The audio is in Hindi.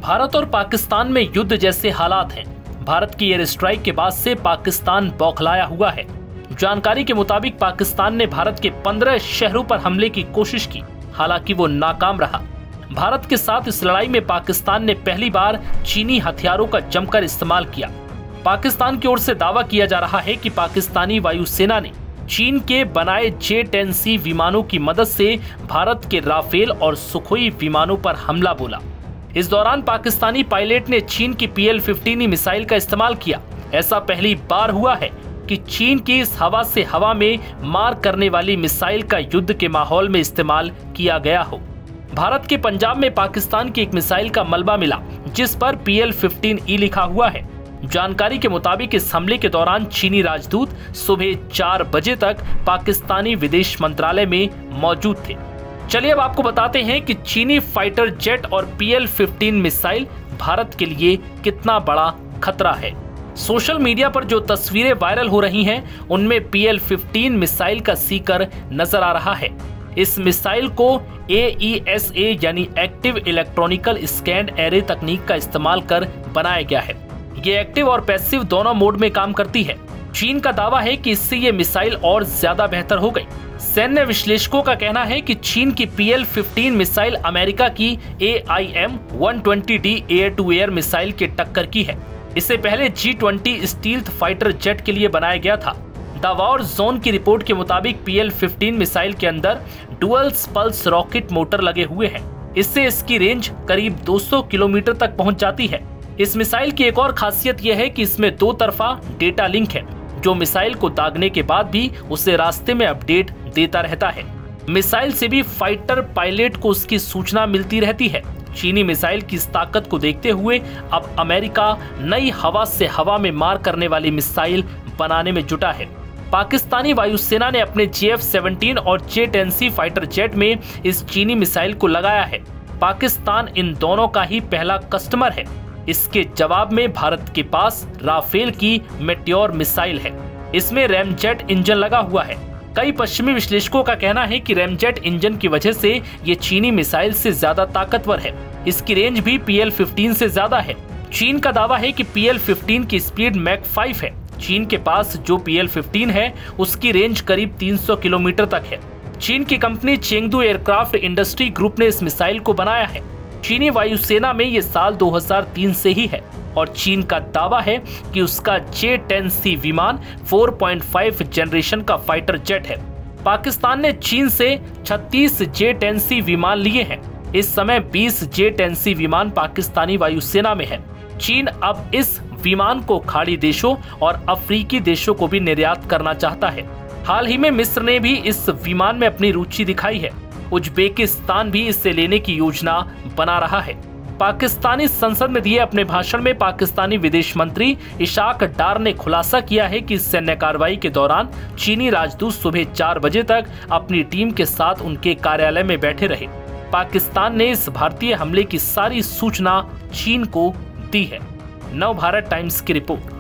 भारत और पाकिस्तान में युद्ध जैसे हालात हैं। भारत की एयर स्ट्राइक के बाद से पाकिस्तान बौखलाया हुआ है। जानकारी के मुताबिक पाकिस्तान ने भारत के 15 शहरों पर हमले की कोशिश की, हालांकि वो नाकाम रहा। भारत के साथ इस लड़ाई में पाकिस्तान ने पहली बार चीनी हथियारों का जमकर इस्तेमाल किया। पाकिस्तान की ओर से दावा किया जा रहा है कि पाकिस्तानी वायुसेना ने चीन के बनाए J-10C विमानों की मदद से भारत के राफेल और सुखोई विमानों पर हमला बोला। इस दौरान पाकिस्तानी पायलट ने चीन की PL-15 मिसाइल का इस्तेमाल किया। ऐसा पहली बार हुआ है कि चीन की इस हवा से हवा में मार करने वाली मिसाइल का युद्ध के माहौल में इस्तेमाल किया गया हो। भारत के पंजाब में पाकिस्तान की एक मिसाइल का मलबा मिला, जिस पर PL-15E लिखा हुआ है। जानकारी के मुताबिक इस हमले के दौरान चीनी राजदूत सुबह 4 बजे तक पाकिस्तानी विदेश मंत्रालय में मौजूद थे। चलिए अब आपको बताते हैं कि चीनी फाइटर जेट और PL-15 मिसाइल भारत के लिए कितना बड़ा खतरा है। सोशल मीडिया पर जो तस्वीरें वायरल हो रही हैं, उनमें PL-15 मिसाइल का सीकर नजर आ रहा है। इस मिसाइल को AESA यानी एक्टिव इलेक्ट्रॉनिकल स्कैंड एरे तकनीक का इस्तेमाल कर बनाया गया है। ये एक्टिव और पैसिव दोनों मोड में काम करती है। चीन का दावा है कि इससे ये मिसाइल और ज्यादा बेहतर हो गई। सैन्य विश्लेषकों का कहना है कि चीन की PL-15 मिसाइल अमेरिका की AIM-120D air to air missile के टक्कर की है। इससे पहले G-20 स्टील्थ फाइटर जेट के लिए बनाया गया था। द वॉर जोन की रिपोर्ट के मुताबिक PL-15 मिसाइल के अंदर डुअल पल्स रॉकेट मोटर लगे हुए हैं। इससे इसकी रेंज करीब 200 किलोमीटर तक पहुंच जाती है। इस मिसाइल की एक और खासियत यह है कि इसमें 2 तरफा डेटा लिंक है, जो मिसाइल को दागने के बाद भी उसे रास्ते में अपडेट देता रहता है। मिसाइल से भी फाइटर पायलट को उसकी सूचना मिलती रहती है। चीनी मिसाइल की इस ताकत को देखते हुए अब अमेरिका नई हवा से हवा में मार करने वाली मिसाइल बनाने में जुटा है। पाकिस्तानी वायुसेना ने अपने JF-17 और J-10C फाइटर जेट में इस चीनी मिसाइल को लगाया है। पाकिस्तान इन दोनों का ही पहला कस्टमर है। इसके जवाब में भारत के पास राफेल की मेट्योर मिसाइल है। इसमें रैमजेट इंजन लगा हुआ है। कई पश्चिमी विश्लेषकों का कहना है कि रैमजेट इंजन की वजह से ये चीनी मिसाइल से ज्यादा ताकतवर है। इसकी रेंज भी PL-15 से ज्यादा है। चीन का दावा है कि PL-15 की स्पीड मैक 5 है। चीन के पास जो PL-15 है, उसकी रेंज करीब 300 किलोमीटर तक है। चीन की company Chengdu aircraft industry group ने इस मिसाइल को बनाया है। चीनी वायुसेना में ये साल 2003 से ही है और चीन का दावा है कि उसका J-10C विमान 4.5 जनरेशन का फाइटर जेट है। पाकिस्तान ने चीन से 36 J-10C विमान लिए हैं। इस समय 20 J-10C विमान पाकिस्तानी वायुसेना में है। चीन अब इस विमान को खाड़ी देशों और अफ्रीकी देशों को भी निर्यात करना चाहता है। हाल ही में मिस्र ने भी इस विमान में अपनी रुचि दिखाई है। उज्बेकिस्तान भी इससे लेने की योजना बना रहा है। पाकिस्तानी संसद में दिए अपने भाषण में पाकिस्तानी विदेश मंत्री इशाक डार ने खुलासा किया है कि सैन्य कार्रवाई के दौरान चीनी राजदूत सुबह 4 बजे तक अपनी टीम के साथ उनके कार्यालय में बैठे रहे। पाकिस्तान ने इस भारतीय हमले की सारी सूचना चीन को दी है। नव भारत टाइम्स की रिपोर्ट।